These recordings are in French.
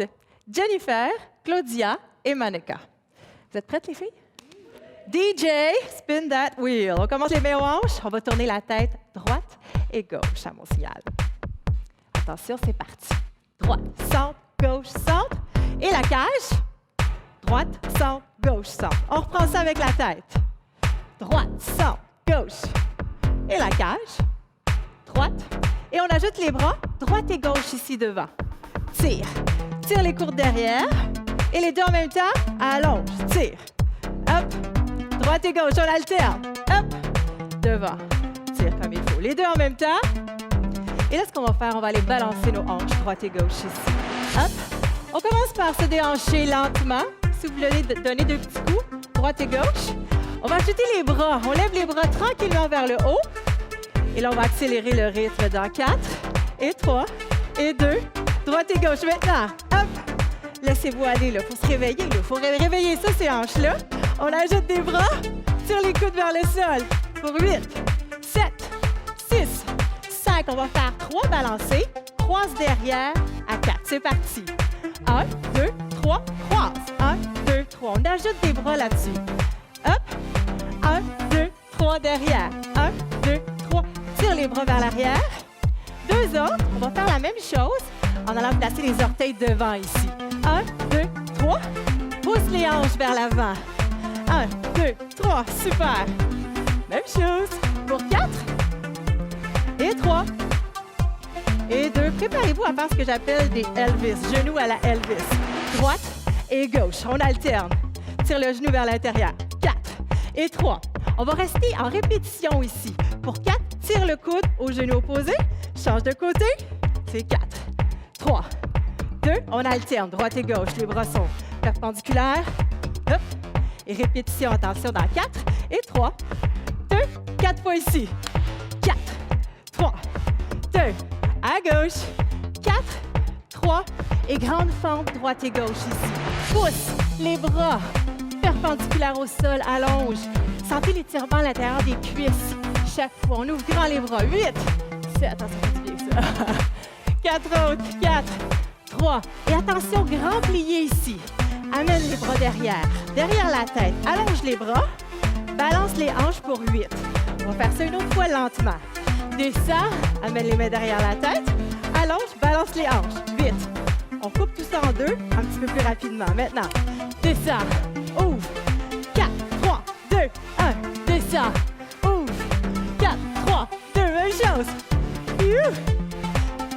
Aude, Jennifer, Claudia et Monica. Vous êtes prêtes, les filles? DJ, spin that wheel. On commence les mains aux hanches. On va tourner la tête droite et gauche à mon signal. Attention, c'est parti. Droite, centre, gauche, centre. Et la cage. Droite, centre, gauche, centre. On reprend ça avec la tête. Droite, centre, gauche. Et la cage. Droite. Et on ajoute les bras, droite et gauche ici devant. Tire. Tire les coudes derrière. Et les deux en même temps. Allonge. Tire. Hop. Droite et gauche, on alterne. Hop. Devant. Tire comme il faut. Les deux en même temps. Et là, ce qu'on va faire, on va aller balancer nos hanches, droite et gauche ici. Hop. On commence par se déhancher lentement. Si vous voulez donner deux petits coups, droite et gauche. On va ajouter les bras. On lève les bras tranquillement vers le haut. Et là, on va accélérer le rythme dans 4 et 3 et 2. Droite et gauche maintenant. Hop. Laissez-vous aller, là. Il faut se réveiller, là. Il faut réveiller ça, ces hanches-là. On ajoute des bras. Tire les coudes vers le sol. Pour 8, 7, 6, 5. On va faire 3 balancés. Croise derrière à 4. C'est parti. 1, 2, 3, croise. 1, 2, 3. On ajoute des bras là-dessus. Hop. 1, 2, 3 derrière. 1, 2, 3. Tire les bras vers l'arrière. 2 autres. On va faire la même chose en allant placer les orteils devant ici. 1, 2, 3. Pousse les hanches vers l'avant. 1, 2, 3. Super. Même chose. Pour 4. Et 3. Et 2. Préparez-vous à faire ce que j'appelle des Elvis. Genoux à la Elvis. Droite et gauche. On alterne. Tire le genou vers l'intérieur. 4 et 3. On va rester en répétition ici. Pour 4, tire le coude au genou opposé. Change de côté. C'est 4. 3. 2. On alterne. Droite et gauche. Les bras sont perpendiculaires. Hop. Et répétition. Attention dans 4 et 3. 2. 4 fois ici. 4. 3. 2. À gauche. 4. 3. Et grande fente. Droite et gauche ici. Pousse les bras perpendiculaires au sol. Allonge. Sentez l'étirement à l'intérieur des cuisses. Chaque fois, on ouvre grand les bras. 8, 7, attention, c'est bien ça. 4 autres, 4, 3. Et attention, grand plié ici. Amène les bras derrière. Derrière la tête. Allonge les bras. Balance les hanches pour 8. On va faire ça une autre fois lentement. Descends. Amène les mains derrière la tête. Allonge, balance les hanches. 8. On coupe tout ça en deux, un petit peu plus rapidement. Maintenant, descends. Ouvre. 4, 3, 2, 1. Descends. Ouvre. 4, 3, 2. Même chose.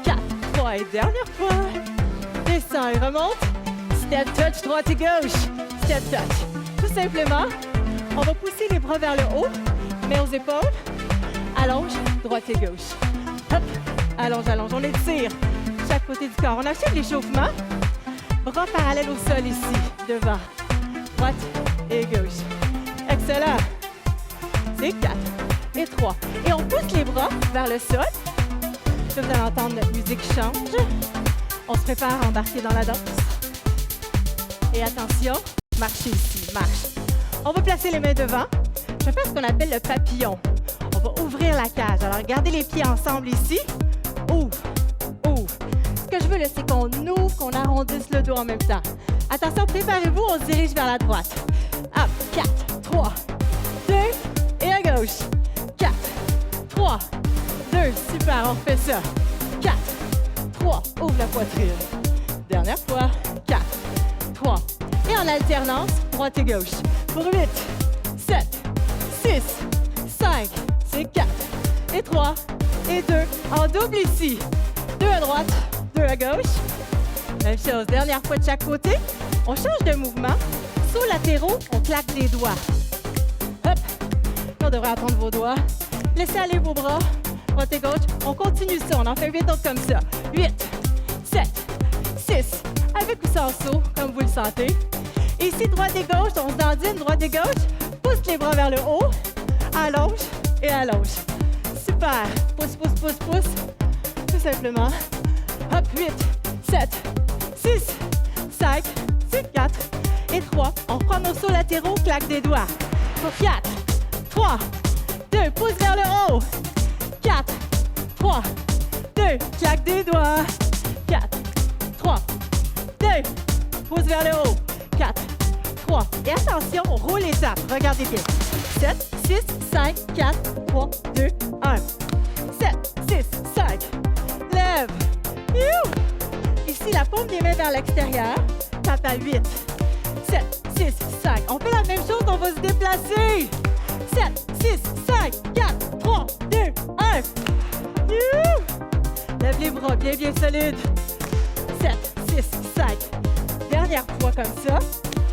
4, 3. Et dernière fois. Descends et remonte. Step touch, droite et gauche. Step touch. Tout simplement, on va pousser les bras vers le haut. Mains aux épaules. Allonge, droite et gauche. Hop. Allonge, allonge. On étire chaque côté du corps. On achève l'échauffement. Bras parallèles au sol ici. Devant. Droite et gauche. Excellent. C'est 4 et 3. Et on pousse les bras vers le sol. Là, vous allez entendre notre musique change. On se prépare à embarquer dans la danse. Et attention, marchez ici, marche. On va placer les mains devant. Je vais faire ce qu'on appelle le papillon. On va ouvrir la cage. Alors, gardez les pieds ensemble ici. Ouvre, ouvre. Ce que je veux, là, c'est qu'on ouvre, qu'on arrondisse le dos en même temps. Attention, préparez-vous, on se dirige vers la droite. Hop, 4, 3, 2, et à gauche. 4, 3, 2, super, on refait ça. 4, 3, ouvre la poitrine. Dernière fois, 4, 3. Et en alternance, droite et gauche. Pour 8, 7, 6, 5, c'est 4, et 3, et 2. En double ici. 2 à droite, 2 à gauche. Même chose, dernière fois de chaque côté. On change de mouvement. Sauts latéraux, on claque les doigts. Hop. On devrait attendre vos doigts. Laissez aller vos bras. Droite et gauche. On continue ça. On en fait 8 autres comme ça. 8, 7, 6. Avec ou sans saut, comme vous le sentez. Et ici, droite et gauche, on se dandine, droite et gauche. Pousse les bras vers le haut. Allonge et allonge. Super. Pousse, pousse, pousse, pousse. Tout simplement. Hop, 8, 7, 6, 5, 4 et 3. On reprend nos sauts latéraux, claque des doigts. Pour 4, 3, 2, pouce vers le haut. 4, 3, 2, claque des doigts. 4, 3, 2, pouce vers le haut. 4, 3. Et attention, on roule l'étape. Regardez bien. 7, 6, 5, 4, 3, 2, 1. 7, 6, 5. Lève. You. Ici, la paume des mains vers l'extérieur. Tape à 8. 7, 6, 5. On fait la même chose, on va se déplacer. 7, 6, 5, 4, 3, 2, 1. You. Lève les bras, bien, bien solide. 7, 6, 5. Dernière fois comme ça.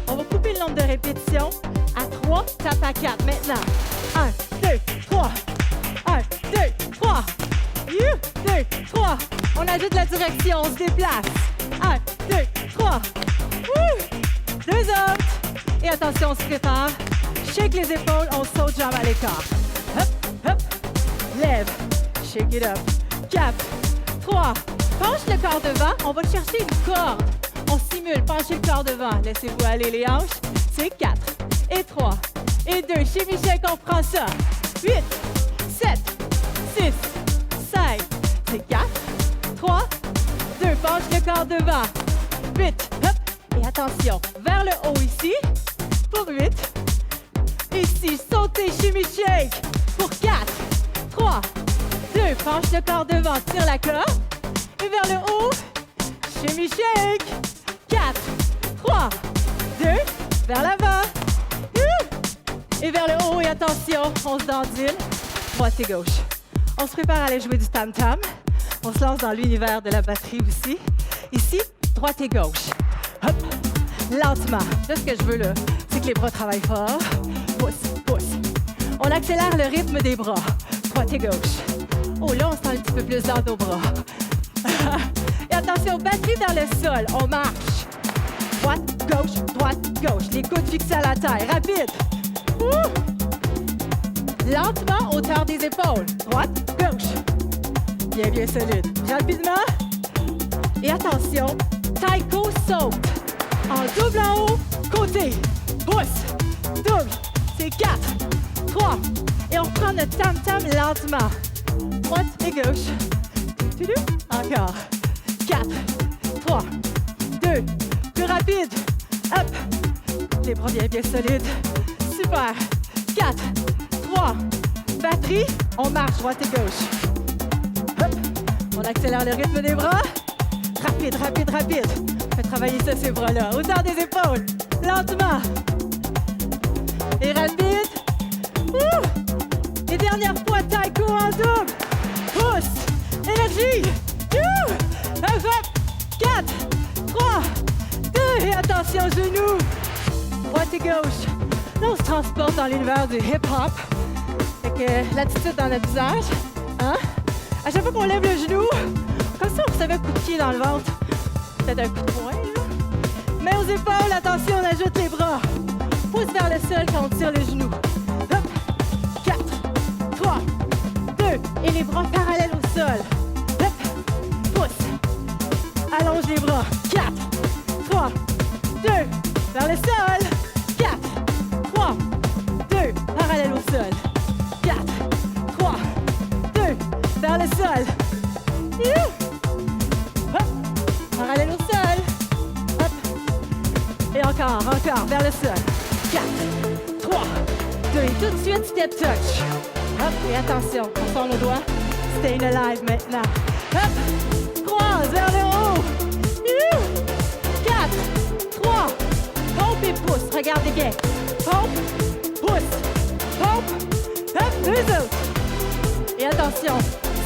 On va couper le nombre de répétitions. À 3, tape à 4. Maintenant, 1, 2, 3. 1, 2, 3. 2, 3. On ajoute la direction, on se déplace. 1, 2, 3. Deux autres. Et attention, on se prépare. Shake les épaules, on saute jambe à l'écart. Hop, hop. Lève. Shake it up. 4, 3. Penche le corps devant. On va chercher une corde. On simule. Penchez le corps devant. Laissez-vous aller les hanches. C'est 4 et 3 et 2. Chez Michel, on prend ça. 8, 7, 6, 5. C'est 4, 3, 2. Penche le corps devant. 8, hop. Et attention, vers le haut ici. Pour 8. Ici, sautez chez Michel. Pour 4, 3, 2. Penche le corps devant. Tire la corde. Et vers le haut. Chez Michel. 4, 3, 2. Vers l'avant. Et vers le haut. Et attention, on se dandine. Droite et gauche. On se prépare à aller jouer du tam-tam. On se lance dans l'univers de la batterie aussi. Ici, droite et gauche. Hop, lentement. Là, ce que je veux, là, c'est que les bras travaillent fort. Pousse, pousse. On accélère le rythme des bras. Droite et gauche. Oh, là, on se sent un petit peu plus dans nos bras. Et attention, batterie vers le sol. On marche. Droite, gauche. Les coudes fixés à la terre. Rapide. Lentement, hauteur des épaules. Droite, gauche. Bien, bien solide. Rapidement. Et attention, taiko saute. En double en haut, côté. Pousse. Double. C'est 4, 3. Et on prend notre tam-tam lentement. Droite et gauche. Encore. 4, 3, 2. Plus rapide. Hop. Les bras bien, bien solides. Super. 4, 3. Batterie. On marche droite et gauche. Hop. On accélère le rythme des bras. Rapide, rapide, rapide. Faites travailler ça, ces bras-là. Hauteur des épaules. Lentement. Et rapide. Et dernière fois, taiko en double. Pousse. Énergie. 4, 3, 2. Et attention, genoux. Droite et gauche. Là, on se transporte dans l'univers du hip-hop. Avec l'attitude dans notre visage. Hein? À chaque fois qu'on lève le genou, comme ça, on recevait un coup de pied dans le ventre. Peut-être un coup de poing, là. Mains aux épaules, attention, on ajoute les bras. Pousse vers le sol quand on tire les genoux. Hop. 4, 3, 2. Et les bras parallèles au sol. Hop. Pousse. Allonge les bras. 4, 3, 2. Vers le sol. 4, 3, 2. Parallèle au sol. 4, 3, 2. Vers le sol. Hop. Parallèle au sol. Hop. Et encore, vers le sol. 4, 3, 2. Et tout de suite, step touch. Hop. Et attention, on sort nos doigts. Staying alive maintenant. Hop. Croise vers le haut. 4, 3. Pompe et pousse. Regardez bien. Pompe, pousse. Pompe. Hop. Deux autres. Et attention.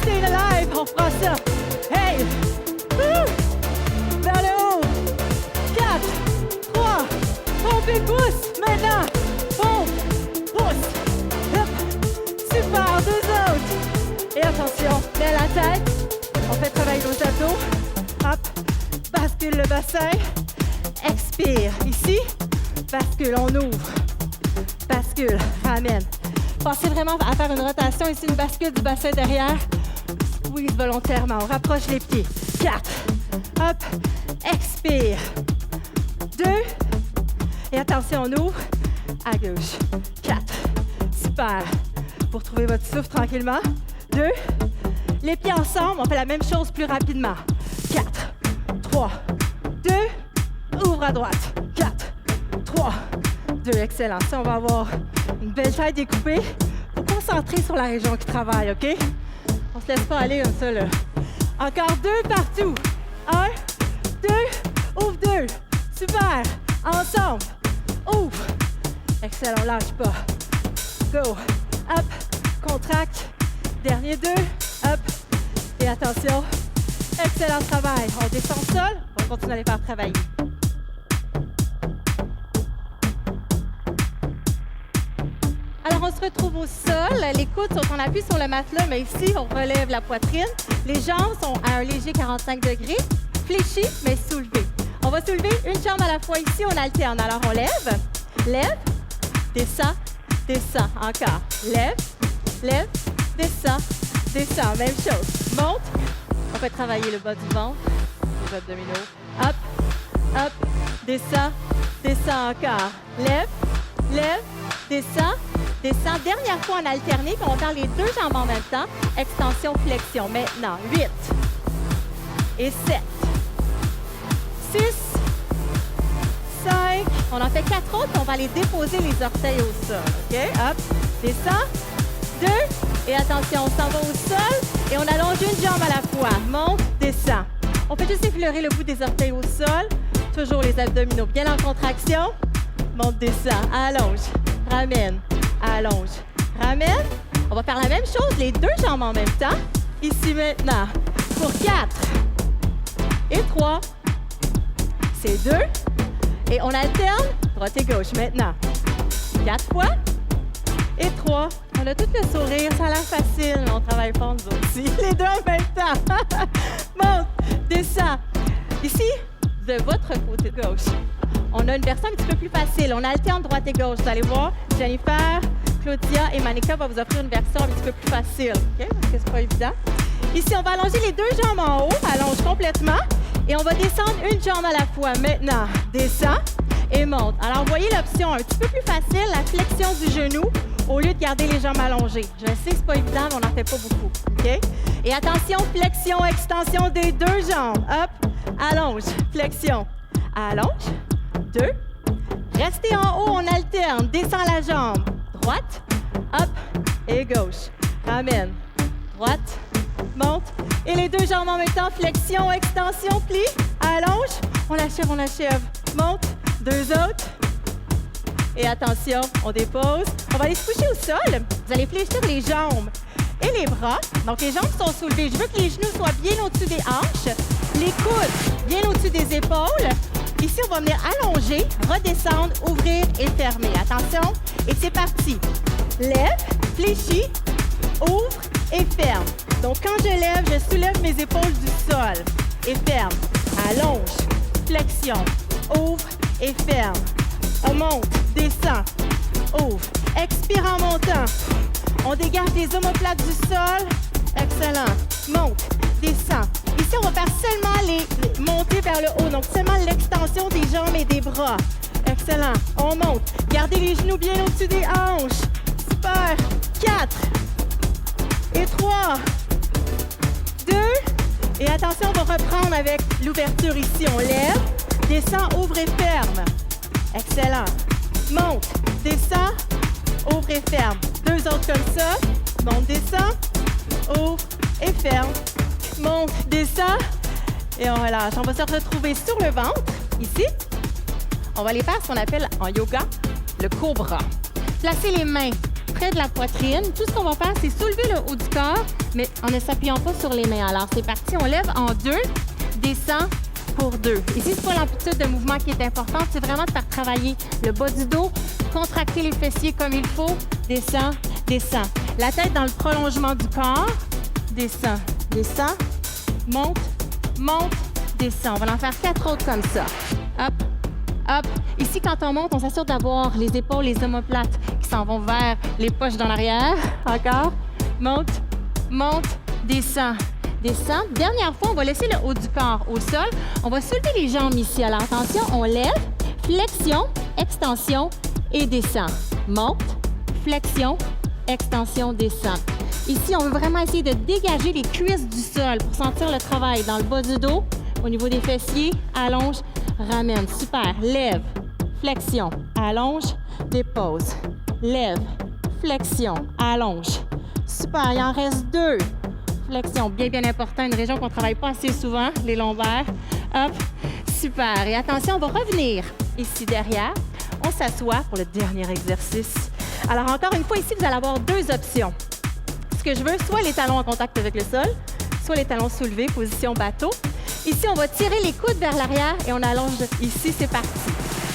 Stay alive. On fera ça. Hey. Vers le haut. 4, 3. Pompe et pousse. Maintenant. Pompe, pousse. Hop. Super. Deux autres. Et attention. Mets la tête. On fait travailler nos abdos. Hop. Bascule le bassin. Expire. Ici. Bascule. On ouvre. Bascule. Ramène. Pensez vraiment à faire une rotation ici, une bascule du bassin derrière. Squeeze volontairement. On rapproche les pieds. 4. Hop. Expire. 2. Et attention, on ouvre. À gauche. 4. Super. Pour trouver votre souffle tranquillement. 2. Les pieds ensemble. On fait la même chose plus rapidement. 4. 3. 2. Ouvre bras à droite. 4, 3, 2, excellent. Ça, on va avoir une belle tête découpée. Il faut concentrer sur la région qui travaille, OK? On se laisse pas aller comme ça, là. Encore 2 partout. 1, 2, ouvre 2. Super. Ensemble. Ouvre. Excellent, lâche pas. Go. Up. Contracte. Dernier 2. Up. Et attention. Excellent travail. On descend au sol. On va continuer à les faire travailler. Alors, on se retrouve au sol. Les coudes sont en appui sur le matelas, mais ici, on relève la poitrine. Les jambes sont à un léger 45 degrés, fléchies, mais soulevées. On va soulever une jambe à la fois ici, on alterne. Alors, on lève, lève, descend, descend. Encore. Lève, lève, descend, descend. Même chose. Monte. On peut travailler le bas du ventre, les abdominaux. Up, up, descend, descend encore. Lève, lève, descend, descend. Dernière fois en alterné, puis on va faire les 2 jambes en même temps. Extension, flexion. Maintenant, 8 et 7, 6, 5. On en fait 4 autres, puis on va aller déposer les orteils au sol. OK? Hop, descend, 2. Et attention, on s'en va au sol et on allonge une jambe à la fois. Monte, descend. On peut juste effleurer le bout des orteils au sol. Toujours les abdominaux bien en contraction. Monte, descend. Allonge. Ramène. Allonge. Ramène. On va faire la même chose, les 2 jambes en même temps. Ici maintenant. Pour 4 et 3. C'est 2. Et on alterne droite et gauche maintenant. 4 fois et 3. On a tout le sourire, ça a l'air facile, mais on travaille fort nous aussi. Les 2 en même temps. Monte, descend. Ici, de votre côté gauche, on a une version un petit peu plus facile. On alterne droite et gauche. Vous allez voir, Jennifer, Claudia et Manika vont vous offrir une version un petit peu plus facile. OK? Parce que c'est pas évident. Ici, on va allonger les 2 jambes en haut, allonge complètement. Et on va descendre une jambe à la fois. Maintenant, descend et monte. Alors, vous voyez l'option un petit peu plus facile, la flexion du genou, au lieu de garder les jambes allongées. Je sais que c'est pas évident, mais on n'en fait pas beaucoup. OK? Et attention, flexion, extension des 2 jambes. Hop, allonge, flexion. Allonge, 2. Restez en haut, on alterne. Descend la jambe. Droite, hop, et gauche. Ramène. Droite, monte. Et les 2 jambes en même temps. Flexion, extension, plie. Allonge. On l'achève, on l'achève. Monte. 2 autres. Et attention, on dépose. On va aller se coucher au sol. Vous allez fléchir les jambes et les bras. Donc, les jambes sont soulevées. Je veux que les genoux soient bien au-dessus des hanches. Les coudes bien au-dessus des épaules. Ici, on va venir allonger, redescendre, ouvrir et fermer. Attention. Et c'est parti. Lève, fléchis, ouvre et ferme. Donc, quand je lève, je soulève mes épaules du sol et ferme. Allonge, flexion, ouvre et ferme. On monte, descend, ouvre. Expire en montant. On dégage les omoplates du sol. Excellent. Monte, descend. Ici, on va faire seulement les monter vers le haut. Donc, seulement l'extension des jambes et des bras. Excellent. On monte. Gardez les genoux bien au-dessus des hanches. Super. 4 et 3, 2. Et attention, on va reprendre avec l'ouverture ici. On lève, descend, ouvre et ferme. Excellent. Monte, descend, ouvre et ferme. 2 autres comme ça. Monte, descend, ouvre et ferme. Monte, descend et on relâche. On va se retrouver sur le ventre, ici. On va aller faire ce qu'on appelle en yoga le cobra. Placez les mains près de la poitrine. Tout ce qu'on va faire, c'est soulever le haut du corps, mais en ne s'appuyant pas sur les mains. Alors, c'est parti. On lève en 2, descend pour 2. Ici, c'est pas l'amplitude de mouvement qui est importante, c'est vraiment de faire travailler le bas du dos, contracter les fessiers comme il faut. Descend, descend. La tête dans le prolongement du corps. Descend, descend, monte, monte, descend. On va en faire 4 autres comme ça. Hop, hop. Ici, quand on monte, on s'assure d'avoir les épaules, les omoplates qui s'en vont vers les poches dans l'arrière. Encore. Monte, monte, descend, descend. Dernière fois, on va laisser le haut du corps au sol. On va soulever les jambes ici. Alors, attention, on lève, flexion, extension et descend. Monte, flexion, extension, descend. Ici, on veut vraiment essayer de dégager les cuisses du sol pour sentir le travail dans le bas du dos, au niveau des fessiers, allonge, ramène, super, lève, flexion, allonge, dépose, lève, flexion, allonge, super, il en reste 2, flexion, bien important, une région qu'on ne travaille pas assez souvent, les lombaires, hop, super, et attention, on va revenir ici derrière, on s'assoit pour le dernier exercice. Alors encore une fois, ici, vous allez avoir 2 options. Ce que je veux, soit les talons en contact avec le sol, soit les talons soulevés, position bateau. Ici, on va tirer les coudes vers l'arrière et on allonge. Ici, c'est parti.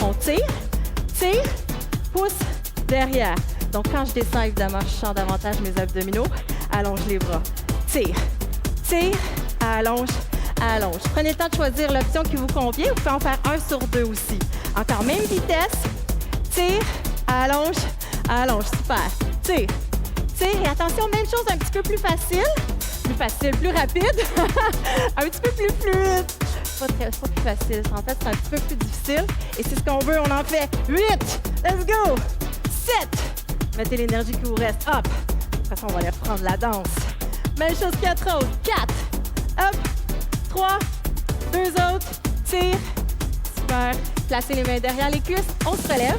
On tire, pousse, derrière. Donc, quand je descends, évidemment, je sens davantage mes abdominaux. Allonge les bras. Tire, allonge, allonge. Prenez le temps de choisir l'option qui vous convient. Vous pouvez en faire 1 sur 2 aussi. Encore, même vitesse. Tire, allonge, allonge. Super. Tire. Et attention, même chose, un petit peu plus facile. Plus rapide. Un petit peu plus fluide. Pas plus facile. En fait, c'est un petit peu plus difficile. Et c'est ce qu'on veut. On en fait 8. Let's go. 7. Mettez l'énergie qui vous reste. Hop. De toute façon, on va aller reprendre la danse. Même chose 4 autres. 4. Hop. 3. 2 autres. Tire. Super. Placez les mains derrière les cuisses. On se relève.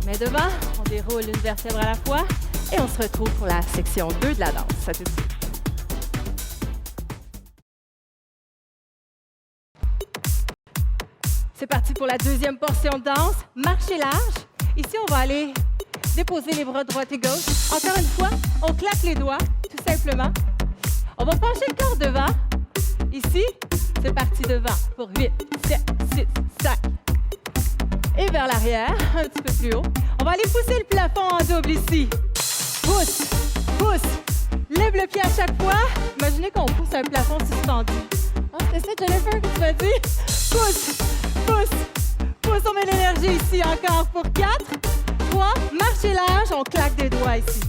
Mains devant. On déroule une vertèbre à la fois. Et on se retrouve pour la section 2 de la danse. À tout de suite. C'est parti pour la deuxième portion de danse. Marchez large. Ici, on va aller déposer les bras droite et gauche. Encore une fois, on claque les doigts, tout simplement. On va pencher le corps devant. Ici, c'est parti devant pour 8, 7, 6, 5. Et vers l'arrière, un petit peu plus haut. On va aller pousser le plafond en double ici. Pousse, pousse. Lève le pied à chaque fois. Imaginez qu'on pousse un plafond suspendu. Ah, c'est ça, Jennifer, que tu m'as dit? Pousse, pousse, pousse. On met l'énergie ici encore pour 4, 3. Marchez large, on claque des doigts ici.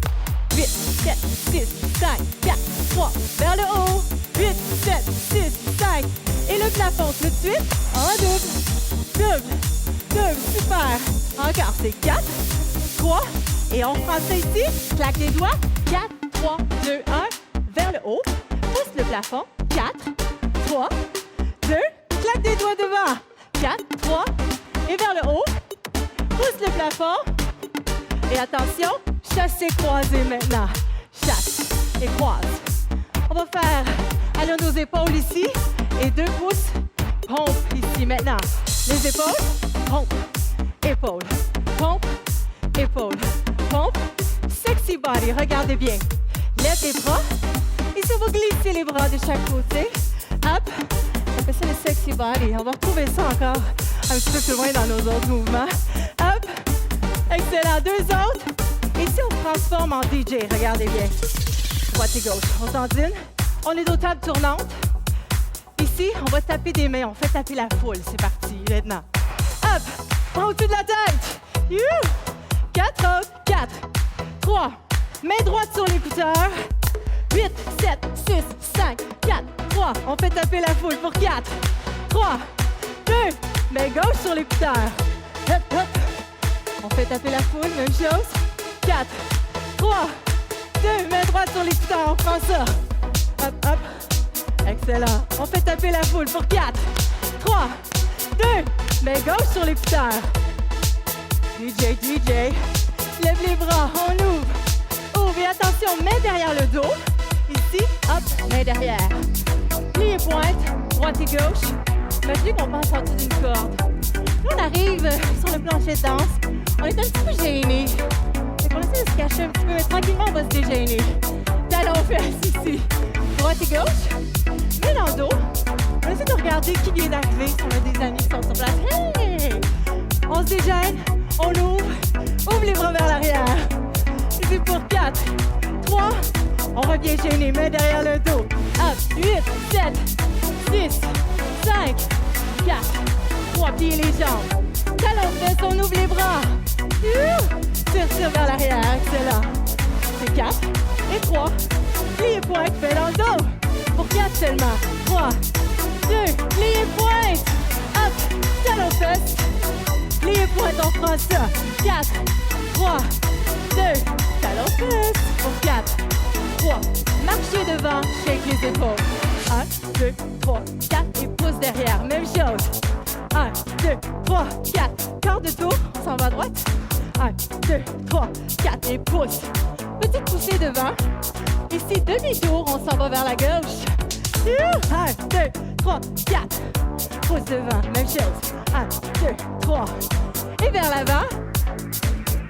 8, 7, 6, 5, 4, 3. Vers le haut. 8, 7, 6, 5. Et le plafond tout de suite en double, double, double. Super. Encore, c'est 4, 3. Et on prend ça ici, claque les doigts, 4, 3, 2, 1, vers le haut, pousse le plafond, 4, 3, 2, claque des doigts devant, 4, 3, et vers le haut, pousse le plafond, et attention, chasse et croisé maintenant, chasse et croise. On va faire aller nos épaules ici, et 2 pouces, pompe ici maintenant. Les épaules, pompe, épaule, pompe, épaule. Pompe, sexy body, regardez bien. Lève les bras. Ici, on va glisser les bras de chaque côté. Hop, on fait ça le sexy body. On va retrouver ça encore un petit peu plus loin dans nos autres mouvements. Hop, excellent. 2 autres. Ici, on se transforme en DJ, regardez bien. Droite et gauche, on s'endine. On est dos table tournante. Ici, on va taper des mains. On fait taper la foule. C'est parti, maintenant. Hop, on va au-dessus de la tête. 4 autres. 4, 3, main droite sur l'écouteur. 8, 7, 6, 5, 4, 3. On fait taper la foule pour 4, 3, 2, main gauche sur l'écouteur. Hop, hop. On fait taper la foule, même chose. 4, 3, 2, main droite sur l'écouteur. On prend ça. Hop, hop. Excellent. On fait taper la foule pour 4, 3, 2, main gauche sur l'écouteur. DJ, DJ. Lève les bras, on ouvre. Ouvre et attention, main derrière le dos. Ici, hop, main derrière. Plie et pointe, droite et gauche. Imaginez qu'on passe en dessous d'une corde. Là, on arrive sur le plancher de danse. On est un petit peu gênés. Fait qu'on essaie de se cacher un petit peu, mais tranquillement, on va se dégêner. Talons fesses ici. Droite et gauche. Main dans le dos. On essaie de regarder qui vient d'arriver. Si on a des amis qui sont sur place. Hey! On se dégêne, on ouvre. Ouvre les bras vers l'arrière. C'est pour 4, 3. On revient gêné, main derrière le dos. Hop, 8, 7, 6, 5, 4, 3. Pliez les jambes. Talons fesses, on ouvre les bras. Tire vers l'arrière, excellent. C'est 4 et 3. Pliez pointe, fais dans le dos. Pour 4 seulement. 3, 2, pliez pointe. Hop, talons fesses. Pliez pointe, on prend ça. 4, 3, 2, talons fesses. Pour 4, 3. Marchez devant, shake les épaules. 1, 2, 3, 4 et pousse derrière. Même chose. 1, 2, 3, 4. Quart de tour, on s'en va à droite. 1, 2, 3, 4 et pousse. Petite poussée devant. Ici, demi-tour, on s'en va vers la gauche. 1, 2, 3, 4. Pousse devant, même chose. 1, 2, 3. Et vers l'avant.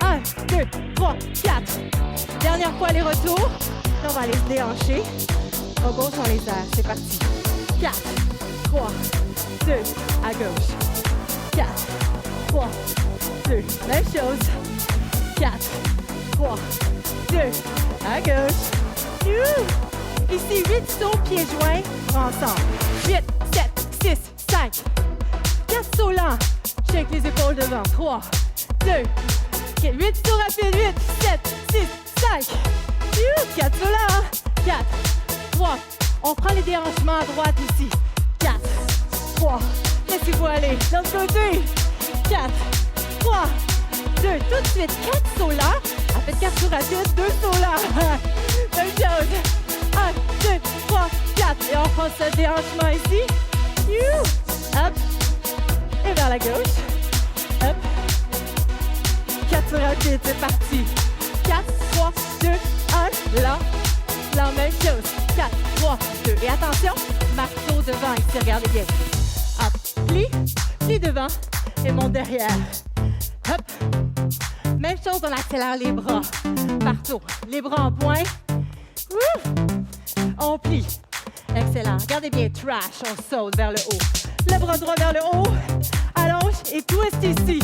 1, 2, 3, 4. Dernière fois, les retours. On va aller se déhancher. Au gauche, on les a. C'est parti. 4, 3, 2, à gauche. 4, 3, 2, même chose. 4, 3, 2, à gauche. Ici, 8 sauts pieds joints ensemble. 8, 7, 6, 5. 4 sauts lents. Shake les épaules devant. 3, 2, 8 sauts rapides. 8, 7, 6, 5. 4 sauts lents. 4, 3. On prend les déhanchements à droite ici. 4, 3. Laissez-vous aller. De l'autre côté. 4, 3, 2. Tout de suite, 4 sauts lents. Après 4 sauts rapides, 2 sauts lents. Même chose. 1, 2, 3, 4. Et on prend ce déhanchement ici. Hop. Et vers la gauche. Hop. 4 sauts rapides, c'est parti. 4, 3, 2, 1. Là. La même chose. 4, 3, 2. Et attention, marteau devant ici, regardez bien. Hop, plie, plie devant et monte derrière. Hop. Même chose, on accélère les bras. Marteau, les bras en point. On plie. Excellent. Regardez bien, trash, on saute vers le haut. Le bras droit vers le haut. Allonge et twist ici.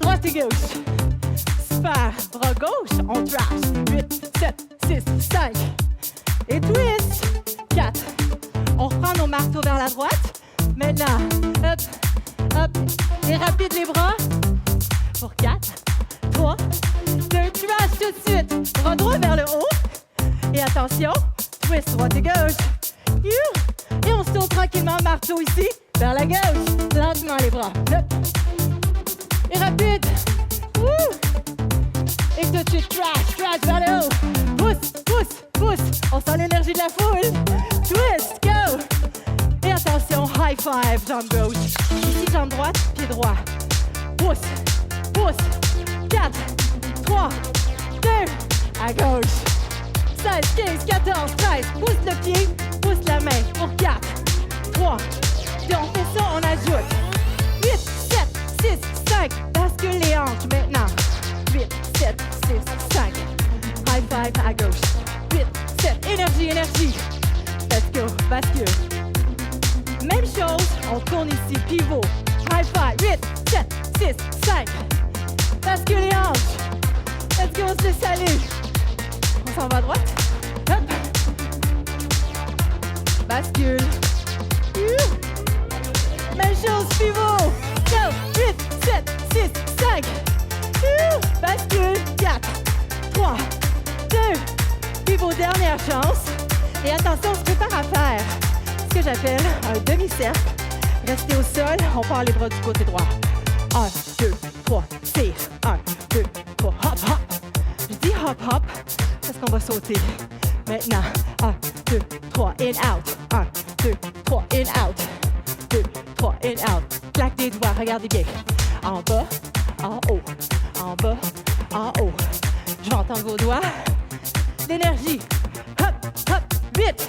Droite et gauche. Super. Bras gauche, on trash. 8, 7, 6, 5. Et twist. 4. On reprend nos marteaux vers la droite. Maintenant, hop, hop. Et rapide les bras. Pour 4, 3, 2. Trash tout de suite. Bras droit vers le haut. Et attention, twist droite et gauche. Et on saute tranquillement marteau ici. Vers la gauche. Lentement les bras. Hop. Et rapide. Et tout de suite, trash vers le haut. Pousse, pousse, pousse. On sent l'énergie de la foule. Twist, go. Et attention, high five, jambe gauche. Ici, jambe droite, pied droit. Pousse, pousse. 4, 3, 2, à gauche. 16, 15, 14, 13. Pousse le pied, pousse la main. Pour 4, 3, 2. On fait ça, on ajoute. 8, 7, 6, 5. Bascule les hanches maintenant. 8, 7, 6, 5. High five à gauche. 8, 7. Énergie, énergie. Let's go. Bascule. Même chose. On tourne ici. Pivot. High five. 8, 7, 6, 5. Bascule les hanches. Let's go. On se laisse aller. On s'en va à droite. Hop. Bascule. Même chose. Pivot. Go. 8, 7, 6, 5. Bascule. 4, 3, 2. Pivot, dernière chance. Et attention, on se prépare à faire ce que j'appelle un demi-cercle. Restez au sol, on part les bras du côté droit. 1, 2, 3, tire. 1, 2, 3, hop, hop. Je dis hop, hop, parce qu'on va sauter. Maintenant, 1, 2, 3, in, out. 1, 2, 3, in, out. 2, 3, in, out. Claque des doigts, regardez bien. En bas, en haut. En bas, en haut. Je vais entendre vos doigts. L'énergie. Hop, hop, vite.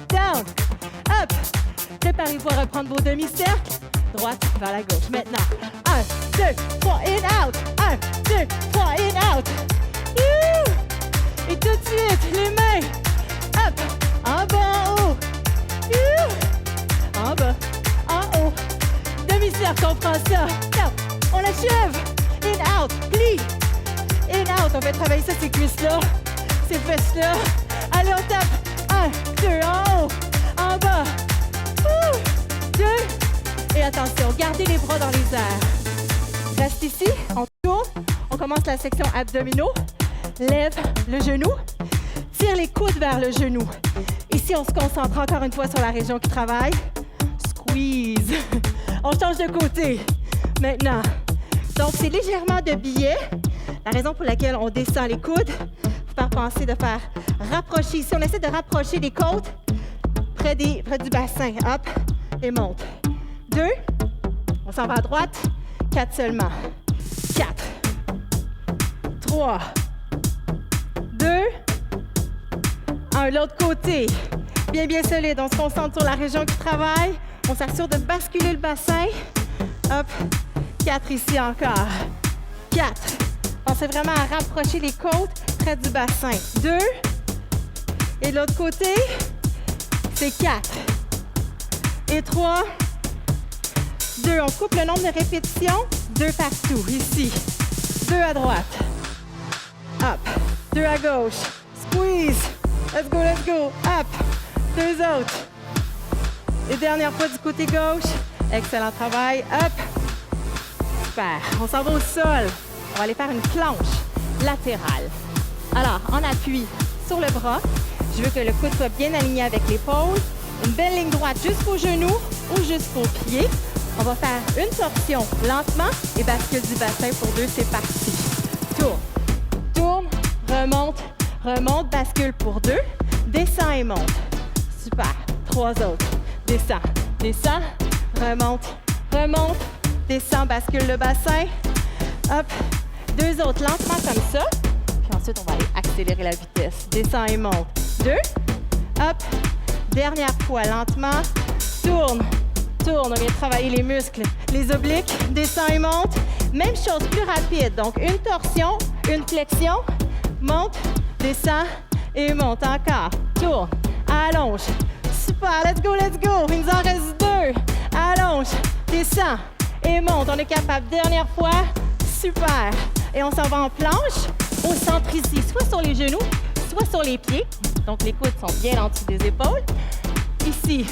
Down, up. Préparez-vous à reprendre vos demi-cercles. Droite vers la gauche. Maintenant, 1, 2, 3, in, out. 1, 2, 3, in, out. Et tout de suite, les mains. Up, en bas, en haut. En bas, en haut. Demi-cercle, on prend ça. On achève. In, out, plie. In, out, on va travailler ça, ces cuisses-là, ces fesses-là. Allez, on tape. 1, 2, en haut, en bas. 2. Et attention, gardez les bras dans les airs. Reste ici, on tourne. On commence la section abdominaux. Lève le genou. Tire les coudes vers le genou. Ici, on se concentre encore une fois sur la région qui travaille. Squeeze. On change de côté. Maintenant, donc c'est légèrement de biais. La raison pour laquelle on descend les coudes, faut faire penser de faire rapprocher. Ici, on essaie de rapprocher les côtes près du bassin. Hop, et monte. 2. On s'en va à droite. 4 seulement. 4. 3. 2. 1. L'autre côté. Bien, bien solide. On se concentre sur la région qui travaille. On s'assure de basculer le bassin. Hop. 4 ici encore. 4. Pensez vraiment à rapprocher les côtes près du bassin. 2. Et de l'autre côté, c'est 4. Et 3. 2. On coupe le nombre de répétitions. 2 partout. Ici. 2 à droite. Hop. 2 à gauche. Squeeze. Let's go, let's go. Hop. 2 autres. Et dernière fois du côté gauche. Excellent travail. Hop. Super. On s'en va au sol. On va aller faire une planche latérale. Alors, en appui sur le bras, je veux que le coude soit bien aligné avec l'épaule. Une belle ligne droite jusqu'au genou ou jusqu'au pied. On va faire une torsion lentement et bascule du bassin pour 2. C'est parti. Tourne. Tourne. Remonte. Remonte. Bascule pour 2. Descend et monte. Super. 3 autres. Descend. Descend. Remonte. Remonte. Descend. Bascule le bassin. Hop. 2 autres. Lentement comme ça. Puis ensuite, on va aller accélérer la vitesse. Descend et monte. 2. Hop. Dernière fois. Lentement. Tourne. Tourne. On vient travailler les muscles. Les obliques. Descend et monte. Même chose, plus rapide. Donc, une torsion, une flexion. Monte. Descend et monte. Encore. Tourne. Allonge. Super. Let's go, let's go. Il nous en reste 2. Allonge. Descend et monte. On est capable. Dernière fois. Super. Et on s'en va en planche. Au centre ici, soit sur les genoux, soit sur les pieds. Donc, les coudes sont bien en dessous des épaules. Ici,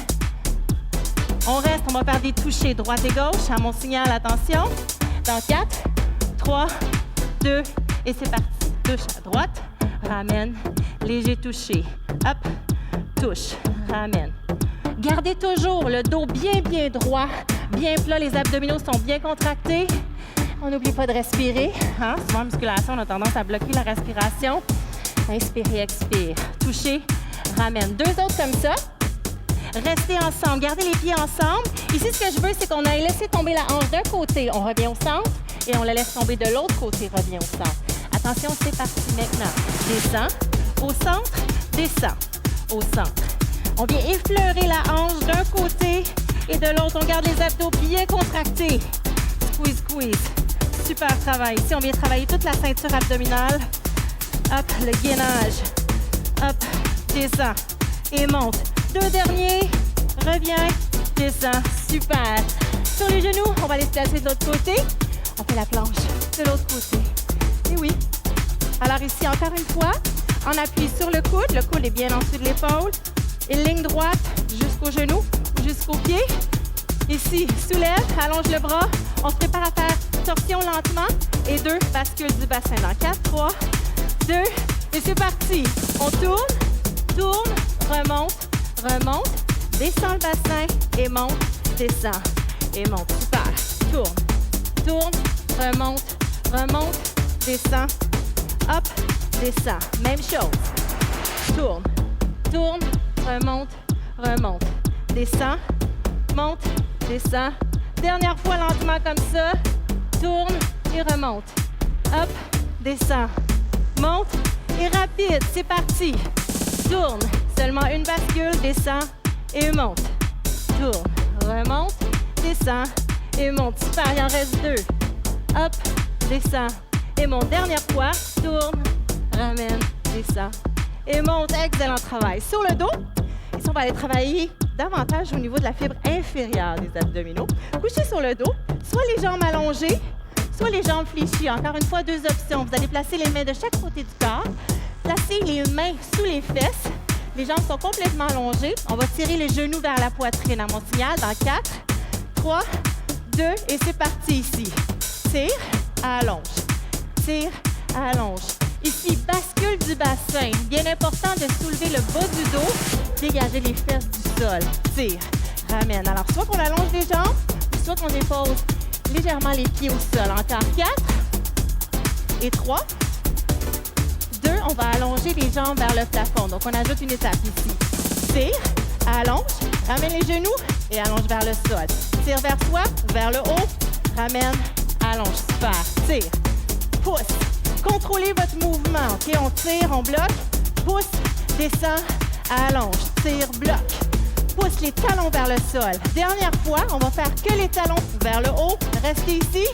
on reste. On va faire des touchés droite et gauche. À mon signal, attention. Dans 4, 3, 2, et c'est parti. Touche à droite. Ramène. Léger touché. Hop. Touche. Ramène. Gardez toujours le dos bien, bien droit, bien plat. Les abdominaux sont bien contractés. On n'oublie pas de respirer. Hein? Souvent, en musculation, on a tendance à bloquer la respiration. Inspirez, expire. Touchez, ramène. 2 autres comme ça. Restez ensemble. Gardez les pieds ensemble. Ici, ce que je veux, c'est qu'on aille laisser tomber la hanche d'un côté. On revient au centre. Et on la laisse tomber de l'autre côté. Revient au centre. Attention, c'est parti maintenant. Descend. Au centre. Descend. Au centre. On vient effleurer la hanche d'un côté et de l'autre. On garde les abdos bien contractés. Squeeze, squeeze. Super travail. Ici, on vient travailler toute la ceinture abdominale. Hop, le gainage. Hop, descend et monte. 2 derniers. Reviens, descend. Super. Sur les genoux, on va les placer de l'autre côté. On fait la planche de l'autre côté. Et oui. Alors ici, encore une fois, on appuie sur le coude. Le coude est bien en dessous de l'épaule. Une ligne droite jusqu'au genou, jusqu'au pied. Ici, soulève, allonge le bras. On se prépare à faire torsion lentement. Et 2, bascule du bassin. Dans 4, 3, 2, et c'est parti. On tourne, tourne, remonte, remonte, descend le bassin et monte, descend et monte. Super. Tourne, tourne, remonte, remonte, descend, hop, descend. Même chose. Tourne, tourne, remonte, remonte, descend, monte, descend. Dernière fois lentement comme ça. Tourne et remonte. Hop, descend, monte et rapide. C'est parti. Tourne. Seulement une bascule, descend et monte. Tourne, remonte, descend et monte. Super, il en reste 2. Hop, descend et monte. Dernière fois. Tourne, ramène, descend et monte. Excellent travail. Sur le dos, ici on va aller travailler davantage au niveau de la fibre inférieure des abdominaux. Couchez sur le dos, soit les jambes allongées, soit les jambes fléchies. Encore une fois, 2 options. Vous allez placer les mains de chaque côté du corps. Placez les mains sous les fesses. Les jambes sont complètement allongées. On va tirer les genoux vers la poitrine à mon signal. Dans 4, 3, 2, et c'est parti ici. Tire, allonge. Tire, allonge. Ici, bascule du bassin. Bien important de soulever le bas du dos, dégager les fesses du sol. Tire, ramène. Alors, soit qu'on allonge les jambes, soit qu'on dépose légèrement les pieds au sol. Encore 4 et 3. 2, on va allonger les jambes vers le plafond. Donc, on ajoute une étape ici. Tire, allonge, ramène les genoux et allonge vers le sol. Tire vers soi, vers le haut, ramène, allonge, super. Tire, pousse. Contrôlez votre mouvement, OK? On tire, on bloque, pousse, descend, allonge, tire, bloque. Pousse les talons vers le sol. Dernière fois, on va faire que les talons vers le haut. Restez ici.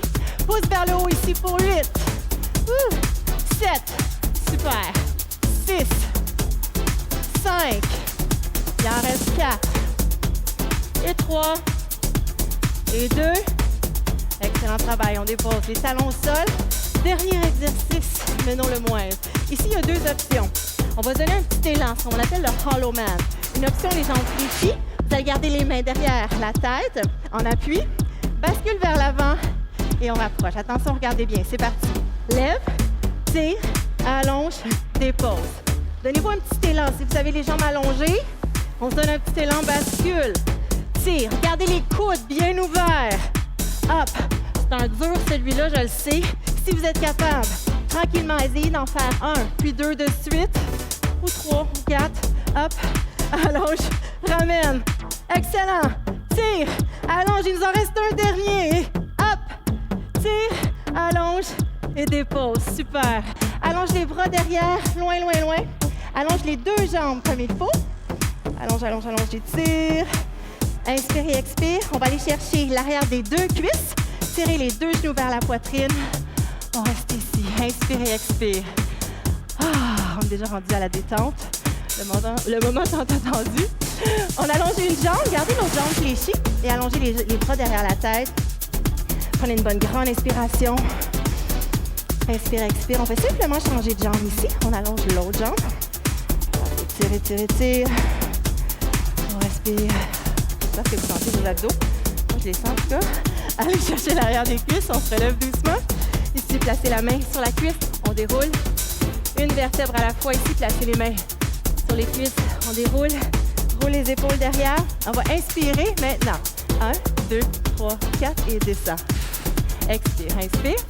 Pousse vers le haut ici pour 8. 7. Super. 6. 5. Il en reste 4. Et 3. Et 2. Excellent travail. On dépose les talons au sol. Dernier exercice, mais non le moindre. Ici, il y a 2 options. On va donner un petit élan, ce qu'on appelle le Hollow Man. Une option, les jambes fléchies. Vous allez garder les mains derrière la tête, en appui. Bascule vers l'avant et on rapproche. Attention, regardez bien, c'est parti. Lève, tire, allonge, dépose. Donnez-vous un petit élan. Si vous avez les jambes allongées, on se donne un petit élan, bascule. Tire, gardez les coudes bien ouverts. Hop, c'est un dur celui-là, je le sais. Si vous êtes capable, tranquillement, essayez d'en faire 1, puis 2 de suite, ou 3, ou 4. Hop, allonge, ramène. Excellent. Tire, allonge, il nous en reste un dernier. Hop, tire, allonge et dépose. Super. Allonge les bras derrière, loin, loin, loin. Allonge les 2 jambes comme il faut. Allonge, allonge, allonge, étire. Inspire et expire. On va aller chercher l'arrière des 2 cuisses. Tirez les 2 genoux vers la poitrine. On reste ici. Inspire et expire. On est déjà rendu à la détente. Le moment tant attendu. On allonge une jambe, gardez nos jambes fléchies et allongez les bras derrière la tête. Prenez une bonne grande inspiration. Inspire, expire. On fait simplement changer de jambe ici. On allonge l'autre jambe. Étire, étire, étire. On respire. J'espère que vous sentez vos abdos. Moi, je les sens en tout cas. Allez chercher l'arrière des cuisses. On se relève doucement. Ici, placez la main sur la cuisse. On déroule. Une vertèbre à la fois. Ici, placez les mains sur les cuisses. On déroule. Roule les épaules derrière. On va inspirer maintenant. 1, 2, 3, 4 et descend. Expire, inspire.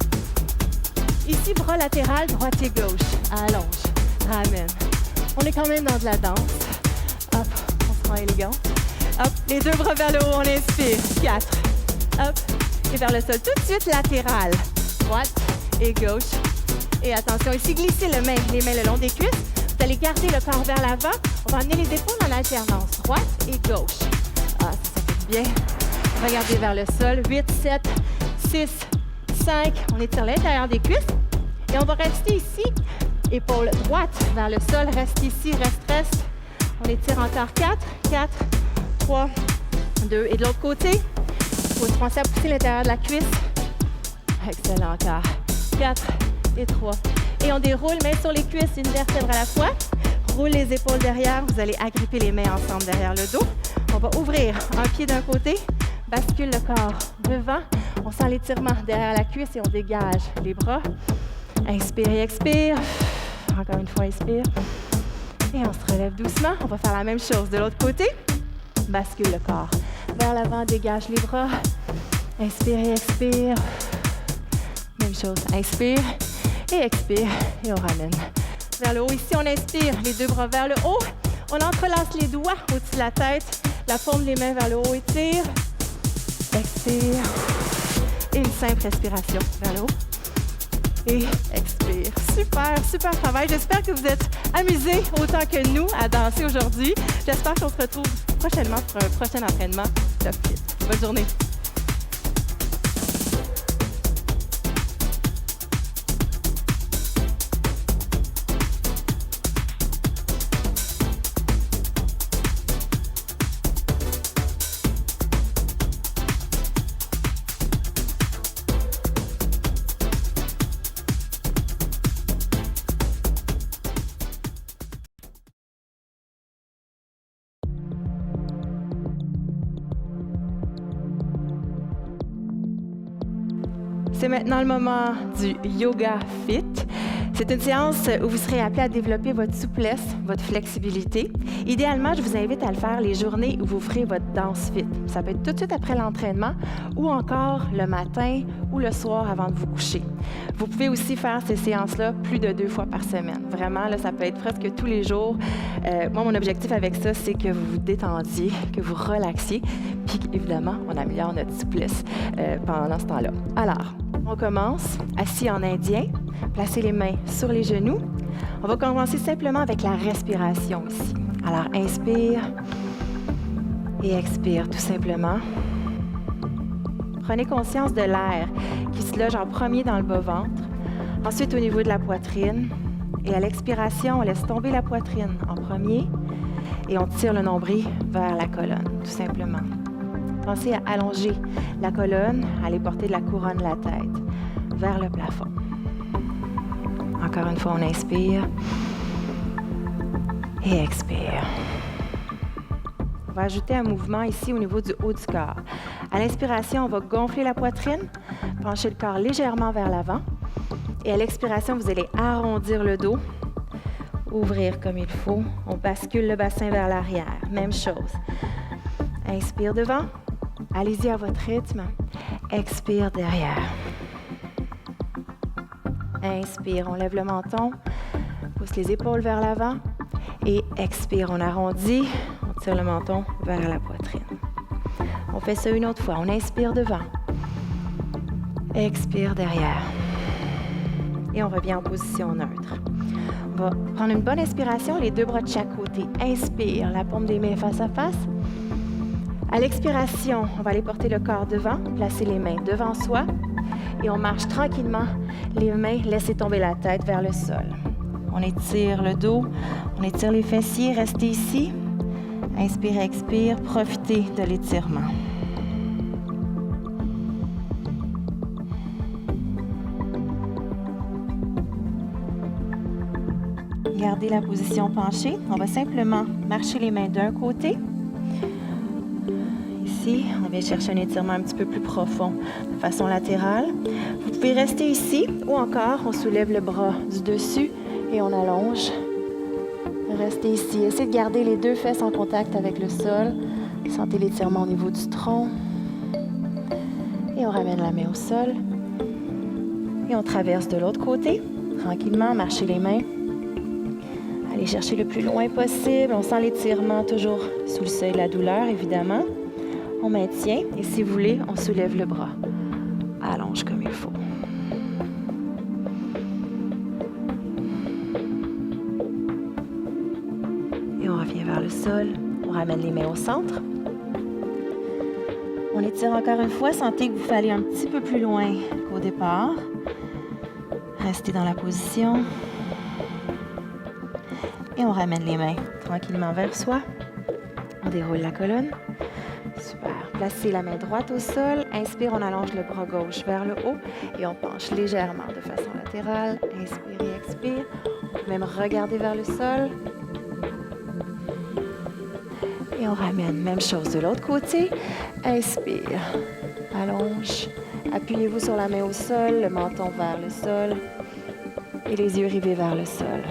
Ici, bras latéral, droite et gauche. Allonge, ramène. On est quand même dans de la danse. Hop, on se rend élégant. Hop, les 2 bras vers le haut, on inspire. 4. Hop, et vers le sol. Tout de suite latéral. Droite et gauche. Et attention, ici, glissez les mains le long des cuisses. Vous allez garder le corps vers l'avant. On va amener les épaules en alternance, droite et gauche. Ça fait bien. Regardez vers le sol. 8, 7, 6, 5. On étire l'intérieur des cuisses. Et on va rester ici. Épaule droite vers le sol. Reste ici, reste. On étire encore 4, 4, 3, 2. Et de l'autre côté, il faut penser à pousser l'intérieur de la cuisse. Excellent encore. 4 et 3. Et on déroule, main sur les cuisses, une vertèbre à la fois. Roule les épaules derrière. Vous allez agripper les mains ensemble derrière le dos. On va ouvrir un pied d'un côté. Bascule le corps devant. On sent l'étirement derrière la cuisse et on dégage les bras. Inspire et expire. Encore une fois, inspire. Et on se relève doucement. On va faire la même chose de l'autre côté. Bascule le corps vers l'avant, dégage les bras. Inspire et expire. Même chose. Inspire et expire. Et on ramène vers le haut. Ici, on inspire. Les 2 bras vers le haut. On entrelace les doigts au-dessus de la tête. La paume des mains vers le haut. Étire. Expire. Et une simple respiration vers le haut. Et expire. Super, super travail. J'espère que vous êtes amusés autant que nous à danser aujourd'hui. J'espère qu'on se retrouve prochainement pour un prochain entraînement Top Fit. Bonne journée. C'est maintenant le moment du Yoga Fit. C'est une séance où vous serez appelé à développer votre souplesse, votre flexibilité. Idéalement, je vous invite à le faire les journées où vous ferez votre danse fit. Ça peut être tout de suite après l'entraînement ou encore le matin ou le soir avant de vous coucher. Vous pouvez aussi faire ces séances-là plus de 2 fois par semaine. Vraiment, là, ça peut être presque tous les jours. Moi, mon objectif avec ça, c'est que vous vous détendiez, que vous relaxiez, puis évidemment, on améliore notre souplesse pendant ce temps-là. Alors, on commence assis en indien. Placez les mains sur les genoux. On va commencer simplement avec la respiration ici. Alors, inspire et expire tout simplement. Prenez conscience de l'air qui se loge en premier dans le bas-ventre, ensuite au niveau de la poitrine. Et à l'expiration, on laisse tomber la poitrine en premier et on tire le nombril vers la colonne, tout simplement. Pensez à allonger la colonne, à aller porter de la couronne de la tête vers le plafond. Encore une fois, on inspire et expire. On va ajouter un mouvement ici au niveau du haut du corps. À l'inspiration, on va gonfler la poitrine, pencher le corps légèrement vers l'avant. Et à l'expiration, vous allez arrondir le dos, ouvrir comme il faut. On bascule le bassin vers l'arrière. Même chose. Inspire devant. Allez-y à votre rythme. Expire derrière. Inspire, on lève le menton, pousse les épaules vers l'avant et expire, on arrondit, on tire le menton vers la poitrine. On fait ça une autre fois, on inspire devant, expire derrière et on revient en position neutre. On va prendre une bonne inspiration, les 2 bras de chaque côté. Inspire, la paume des mains face à face. À l'expiration, on va aller porter le corps devant, placer les mains devant soi. Et on marche tranquillement, les mains, laissez tomber la tête vers le sol. On étire le dos, on étire les fessiers, restez ici. Inspire, expire, profitez de l'étirement. Gardez la position penchée. On va simplement marcher les mains d'un côté. Ici, on vient chercher un étirement un petit peu plus profond de façon latérale. Vous pouvez rester ici ou encore on soulève le bras du dessus et on allonge. Restez ici. Essayez de garder les 2 fesses en contact avec le sol. Sentez l'étirement au niveau du tronc. Et on ramène la main au sol. Et on traverse de l'autre côté. Tranquillement, marchez les mains. Allez chercher le plus loin possible. On sent l'étirement toujours sous le seuil de la douleur, évidemment. On maintient et si vous voulez, on soulève le bras. Allonge comme il faut. Et on revient vers le sol. On ramène les mains au centre. On étire encore une fois. Sentez que vous allez un petit peu plus loin qu'au départ. Restez dans la position. Et on ramène les mains tranquillement vers soi. On déroule la colonne. Super. Placez la main droite au sol. Inspire, on allonge le bras gauche vers le haut et on penche légèrement de façon latérale. Inspire et expire. On peut même regarder vers le sol. Et on ramène. Même chose de l'autre côté. Inspire. Allonge. Appuyez-vous sur la main au sol, le menton vers le sol et les yeux rivés vers le sol.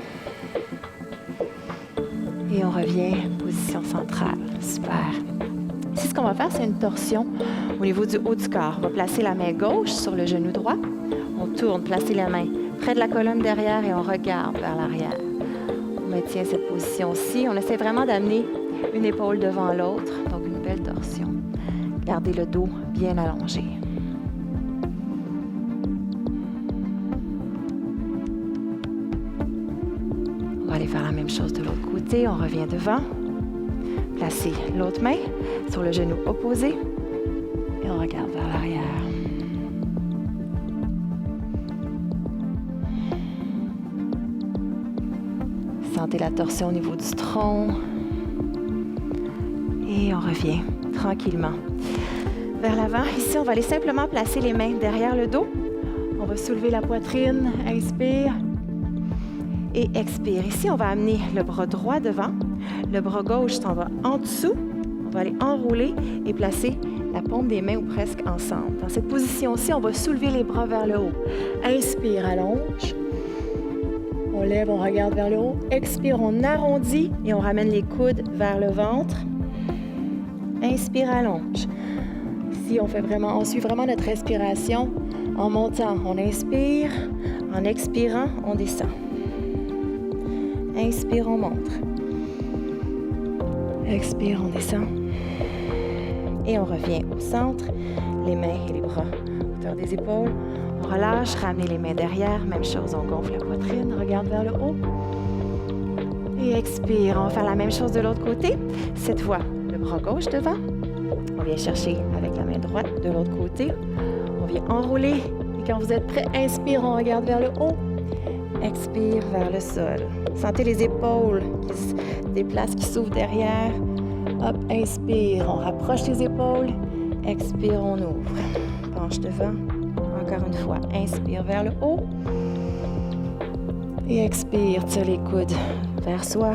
Et on revient, position centrale. Super. Ici, ce qu'on va faire, c'est une torsion au niveau du haut du corps. On va placer la main gauche sur le genou droit. On tourne, placer la main près de la colonne derrière et on regarde vers l'arrière. On maintient cette position-ci. On essaie vraiment d'amener une épaule devant l'autre, donc une belle torsion. Gardez le dos bien allongé. On va aller faire la même chose de l'autre côté. On revient devant. Placez l'autre main sur le genou opposé et on regarde vers l'arrière. Sentez la torsion au niveau du tronc. Et on revient tranquillement vers l'avant. Ici, on va aller simplement placer les mains derrière le dos. On va soulever la poitrine. Inspire. Et expire. Ici, on va amener le bras droit devant. Le bras gauche s'en va en dessous. On va aller enrouler et placer la paume des mains ou presque ensemble. Dans cette position-ci, on va soulever les bras vers le haut. Inspire, allonge. lève, on regarde vers le haut. Expire, on arrondit et on ramène les coudes vers le ventre. Inspire, allonge. Ici, on suit vraiment notre respiration en montant. On inspire, en expirant, on descend. Inspire, on monte. Expire, on descend. Et on revient au centre, les mains et les bras, hauteur des épaules. On relâche, ramenez les mains derrière. Même chose, on gonfle la poitrine, regarde vers le haut. Et expire. On va faire la même chose de l'autre côté. Cette fois, le bras gauche devant. On vient chercher avec la main droite de l'autre côté. On vient enrouler. Et quand vous êtes prêts, inspire, on regarde vers le haut. Expire vers le sol. Sentez les épaules qui se déplacent, qui s'ouvrent derrière. Hop, inspire. On rapproche les épaules. Expire, on ouvre. Penche devant. Encore une fois, inspire vers le haut. Et expire, tire les coudes vers soi.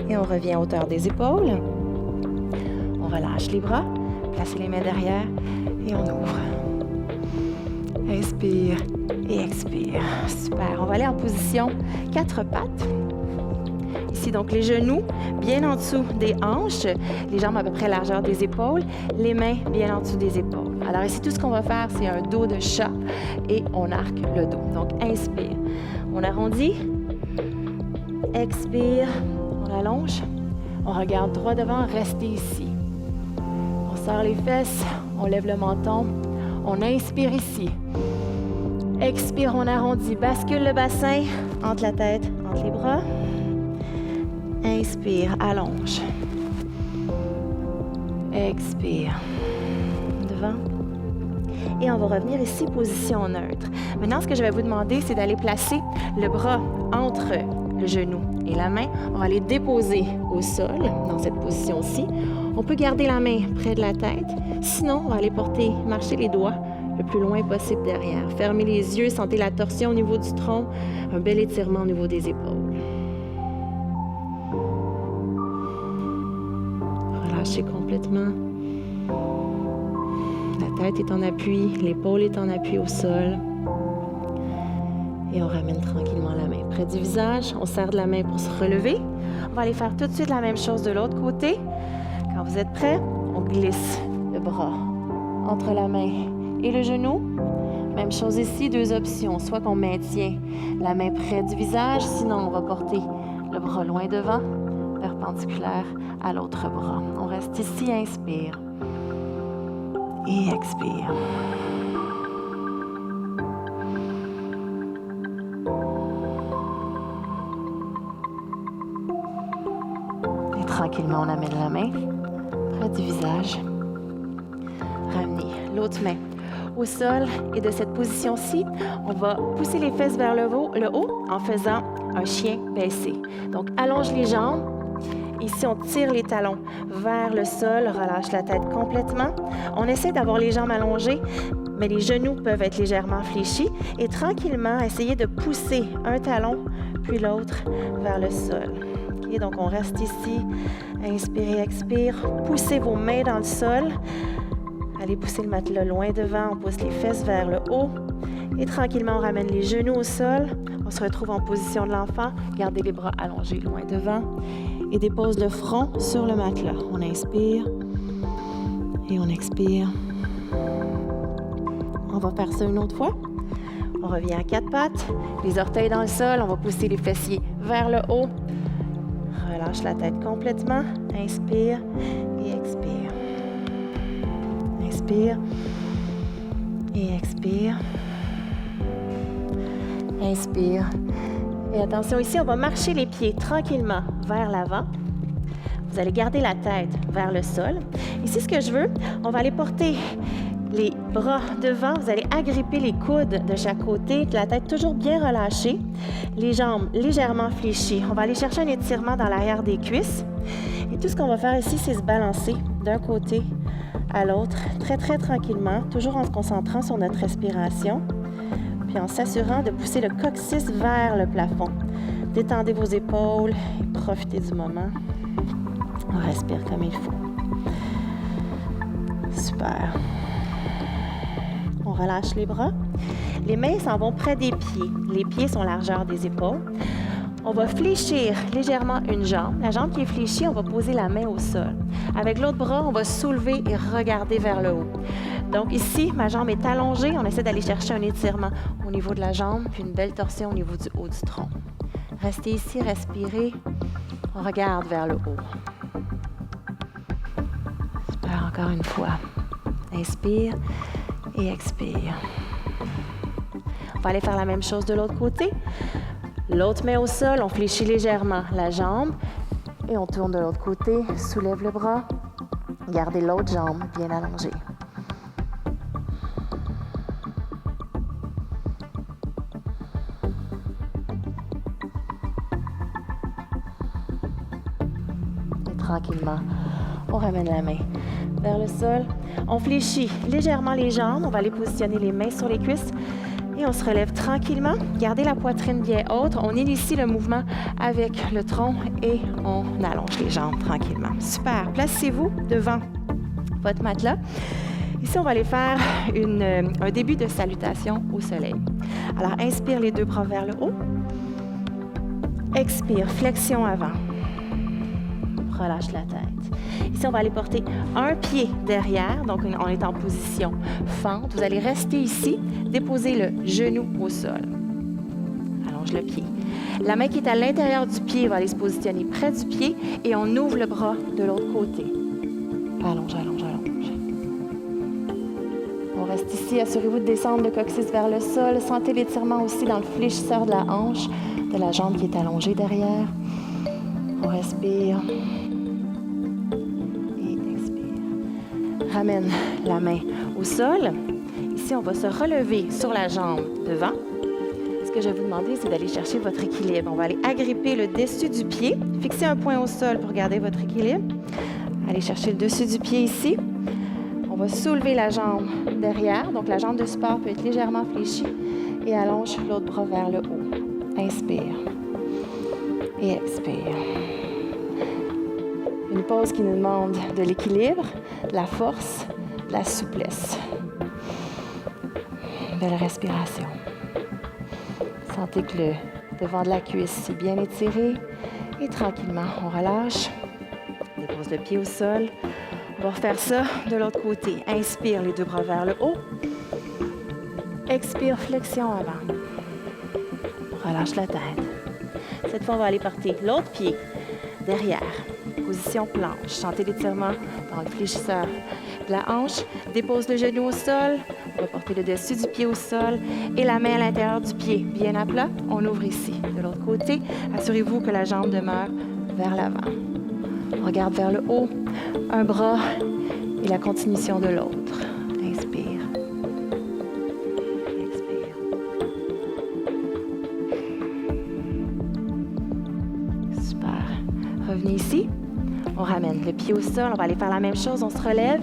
Et on revient à hauteur des épaules. On relâche les bras. Placez les mains derrière. Et on ouvre. Inspire et expire. Super. On va aller en position 4 pattes. Ici, donc, les genoux bien en dessous des hanches, les jambes à peu près largeur des épaules, les mains bien en dessous des épaules. Alors ici, tout ce qu'on va faire, c'est un dos de chat et on arque le dos. Donc, inspire. On arrondit. Expire. On allonge. On regarde droit devant. Restez ici. On serre les fesses. On lève le menton. On inspire ici. Expire, on arrondit. Bascule le bassin entre la tête, entre les bras. Inspire, allonge. Expire. Devant. Et on va revenir ici, position neutre. Maintenant, ce que je vais vous demander, c'est d'aller placer le bras entre le genou et la main. On va les déposer au sol, dans cette position-ci. On peut garder la main près de la tête. Sinon, on va aller marcher les doigts le plus loin possible derrière. Fermez les yeux, sentez la torsion au niveau du tronc, un bel étirement au niveau des épaules. Relâchez complètement. La tête est en appui, l'épaule est en appui au sol. Et on ramène tranquillement la main près du visage. On serre de la main pour se relever. On va aller faire tout de suite la même chose de l'autre côté. Quand vous êtes prêts, on glisse le bras entre la main et le genou. Même chose ici, 2 options. Soit qu'on maintient la main près du visage, sinon on va porter le bras loin devant, perpendiculaire à l'autre bras. On reste ici, inspire et expire. Et tranquillement, on amène la main près du visage. Ramenez l'autre main au sol et de cette position-ci, on va pousser les fesses vers le haut en faisant un chien baissé. Donc, allonge les jambes. Ici, on tire les talons vers le sol, relâche la tête complètement. On essaie d'avoir les jambes allongées, mais les genoux peuvent être légèrement fléchis. Et tranquillement, essayez de pousser un talon, puis l'autre vers le sol. Okay, donc, on reste ici. Inspirez, expire. Poussez vos mains dans le sol. Allez pousser le matelas loin devant. On pousse les fesses vers le haut. Et tranquillement, on ramène les genoux au sol. On se retrouve en position de l'enfant. Gardez les bras allongés loin devant. Et dépose le front sur le matelas. On inspire et on expire. On va faire ça une autre fois. On revient à 4 pattes. Les orteils dans le sol. On va pousser les fessiers vers le haut. Relâche la tête complètement. Inspire et expire. Inspire et expire. Inspire. Et attention, ici, on va marcher les pieds tranquillement vers l'avant. Vous allez garder la tête vers le sol. Ici, ce que je veux, on va aller porter les bras devant. Vous allez agripper les coudes de chaque côté, la tête toujours bien relâchée, les jambes légèrement fléchies. On va aller chercher un étirement dans l'arrière des cuisses. Et tout ce qu'on va faire ici, c'est se balancer d'un côté à l'autre, très, très tranquillement, toujours en se concentrant sur notre respiration. Puis en s'assurant de pousser le coccyx vers le plafond. Détendez vos épaules et profitez du moment. On respire comme il faut. Super. On relâche les bras. Les mains s'en vont près des pieds. Les pieds sont largeur des épaules. On va fléchir légèrement une jambe. La jambe qui est fléchie, on va poser la main au sol. Avec l'autre bras, on va soulever et regarder vers le haut. Donc ici, ma jambe est allongée. On essaie d'aller chercher un étirement au niveau de la jambe, puis une belle torsion au niveau du haut du tronc. Restez ici, respirez. On regarde vers le haut. Super, encore une fois. Inspire et expire. On va aller faire la même chose de l'autre côté. L'autre main au sol, on fléchit légèrement la jambe et on tourne de l'autre côté, soulève le bras, gardez l'autre jambe bien allongée. Et tranquillement, on ramène la main vers le sol. On fléchit légèrement les jambes, on va aller positionner les mains sur les cuisses. Et on se relève tranquillement. Gardez la poitrine bien haute. On initie le mouvement avec le tronc et on allonge les jambes tranquillement. Super. Placez-vous devant votre matelas. Ici, on va aller faire un début de salutation au soleil. Alors, inspire les deux bras vers le haut. Expire, flexion avant. Relâche la tête. Ici, on va aller porter un pied derrière, donc on est en position fente. Vous allez rester ici, déposer le genou au sol. Allonge le pied. La main qui est à l'intérieur du pied va aller se positionner près du pied et on ouvre le bras de l'autre côté. Allonge, allonge, allonge. On reste ici. Assurez-vous de descendre le coccyx vers le sol. Sentez l'étirement aussi dans le fléchisseur de la hanche, de la jambe qui est allongée derrière. On respire. Ramène la main au sol. Ici, on va se relever sur la jambe devant. Ce que je vais vous demander, c'est d'aller chercher votre équilibre. On va aller agripper le dessus du pied. Fixez un point au sol pour garder votre équilibre. Allez chercher le dessus du pied ici. On va soulever la jambe derrière. Donc, la jambe de support peut être légèrement fléchie. Et allonge l'autre bras vers le haut. Inspire. Et expire. Une pause qui nous demande de l'équilibre, de la force, de la souplesse. Belle respiration. Sentez que le devant de la cuisse est bien étiré. Et tranquillement, on relâche. Dépose le pied au sol. On va refaire ça de l'autre côté. Inspire, les deux bras vers le haut. Expire, flexion avant. Relâche la tête. Cette fois, on va aller porter l'autre pied derrière. Position planche. Sentez l'étirement dans le fléchisseur de la hanche. Dépose le genou au sol. On va porter le dessus du pied au sol et la main à l'intérieur du pied, bien à plat. On ouvre ici. De l'autre côté, assurez-vous que la jambe demeure vers l'avant. On regarde vers le haut, un bras et la continuation de l'autre. Inspire. Expire. Super. Revenez ici. On ramène le pied au sol. On va aller faire la même chose. On se relève.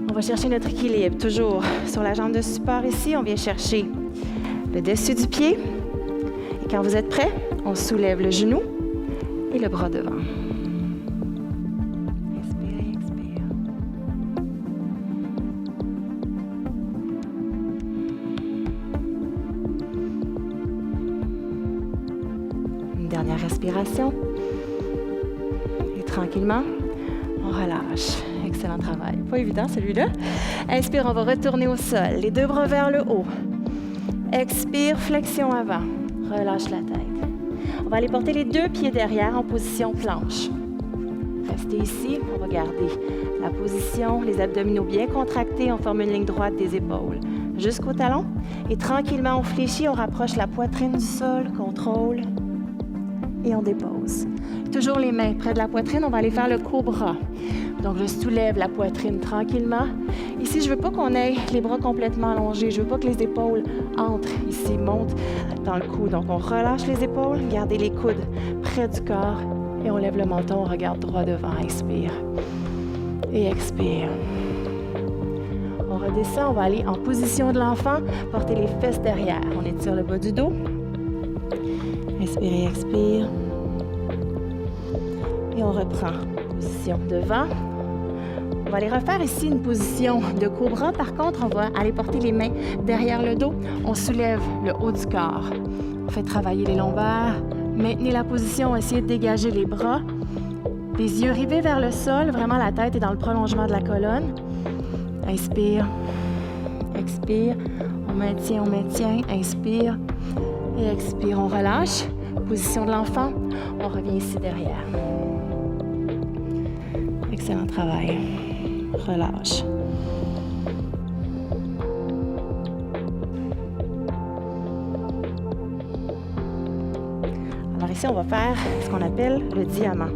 On va chercher notre équilibre. Toujours sur la jambe de support ici. On vient chercher le dessus du pied. Et quand vous êtes prêts, on soulève le genou et le bras devant. Inspirez, expire. Une dernière respiration. Et tranquillement, on relâche. Excellent travail. Pas évident celui-là. Inspire, on va retourner au sol. Les deux bras vers le haut. Expire, flexion avant. Relâche la tête. On va aller porter les deux pieds derrière en position planche. Restez ici. On va garder la position, les abdominaux bien contractés. On forme une ligne droite des épaules jusqu'au talon. Et tranquillement, on fléchit, on rapproche la poitrine du sol, contrôle. Et on dépose. Toujours les mains près de la poitrine. On va aller faire le cobra. Donc, je soulève la poitrine tranquillement. Ici, je ne veux pas qu'on ait les bras complètement allongés. Je ne veux pas que les épaules entrent ici, montent dans le cou. Donc, on relâche les épaules, gardez les coudes près du corps et on lève le menton, on regarde droit devant. Inspire et expire. On redescend, on va aller en position de l'enfant, porter les fesses derrière. On étire le bas du dos. Inspire et expire. Et on reprend. Position devant. va aller refaire ici une position de cobra. Par contre, on va aller porter les mains derrière le dos. On soulève le haut du corps. On fait travailler les lombaires. Maintenez la position, essayez de dégager les bras. Les yeux rivés vers le sol, vraiment la tête est dans le prolongement de la colonne. Inspire, expire, on maintient, inspire et expire, on relâche. Position de l'enfant, on revient ici derrière. Excellent travail. Relâche. Alors ici, on va faire ce qu'on appelle le diamant.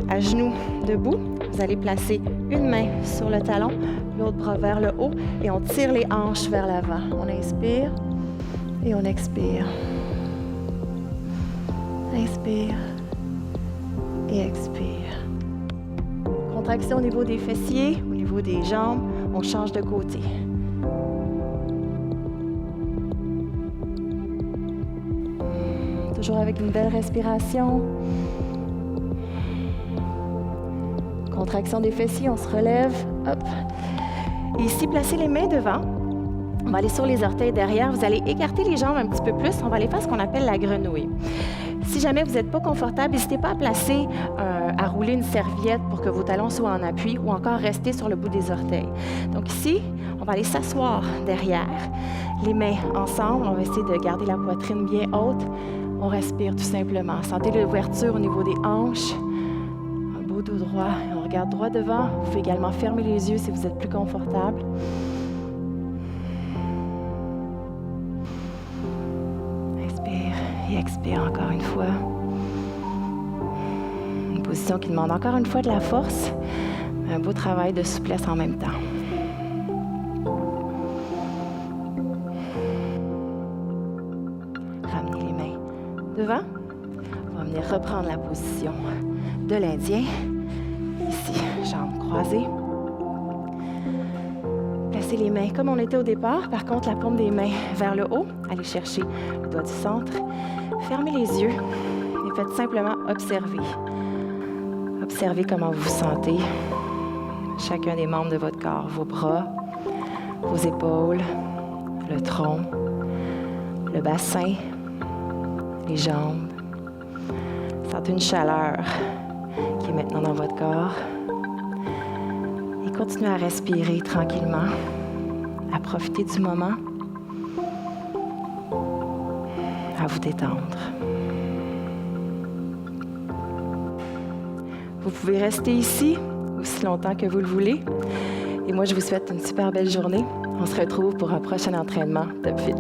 À genoux debout, vous allez placer une main sur le talon, l'autre bras vers le haut et on tire les hanches vers l'avant. On inspire et on expire. Inspire et expire. Contraction au niveau des fessiers, au niveau des jambes, on change de côté. Toujours avec une belle respiration. Contraction des fessiers, on se relève. Hop. Et ici, placez les mains devant. On va aller sur les orteils derrière. Vous allez écarter les jambes un petit peu plus. On va aller faire ce qu'on appelle la grenouille. Si jamais vous n'êtes pas confortable, n'hésitez pas à placer, à rouler une serviette pour que vos talons soient en appui ou encore rester sur le bout des orteils. Donc ici, on va aller s'asseoir derrière, les mains ensemble. On va essayer de garder la poitrine bien haute. On respire tout simplement. Sentez l'ouverture au niveau des hanches. Un beau dos droit. On regarde droit devant. Vous pouvez également fermer les yeux si vous êtes plus confortable. Et expire encore une fois. Une position qui demande encore une fois de la force, un beau travail de souplesse en même temps. Ramenez les mains devant. On va venir reprendre la position de l'Indien. Ici, jambes croisées. Placez les mains comme on était au départ. Par contre, la paume des mains vers le haut. Allez chercher le doigt du centre. Fermez les yeux et faites simplement observer. Observez comment vous vous sentez. Chacun des membres de votre corps, vos bras, vos épaules, le tronc, le bassin, les jambes. Sentez une chaleur qui est maintenant dans votre corps. Et continuez à respirer tranquillement, à profiter du moment. À vous détendre. Vous pouvez rester ici aussi longtemps que vous le voulez. Et moi, je vous souhaite une super belle journée. On se retrouve pour un prochain entraînement Top Fit.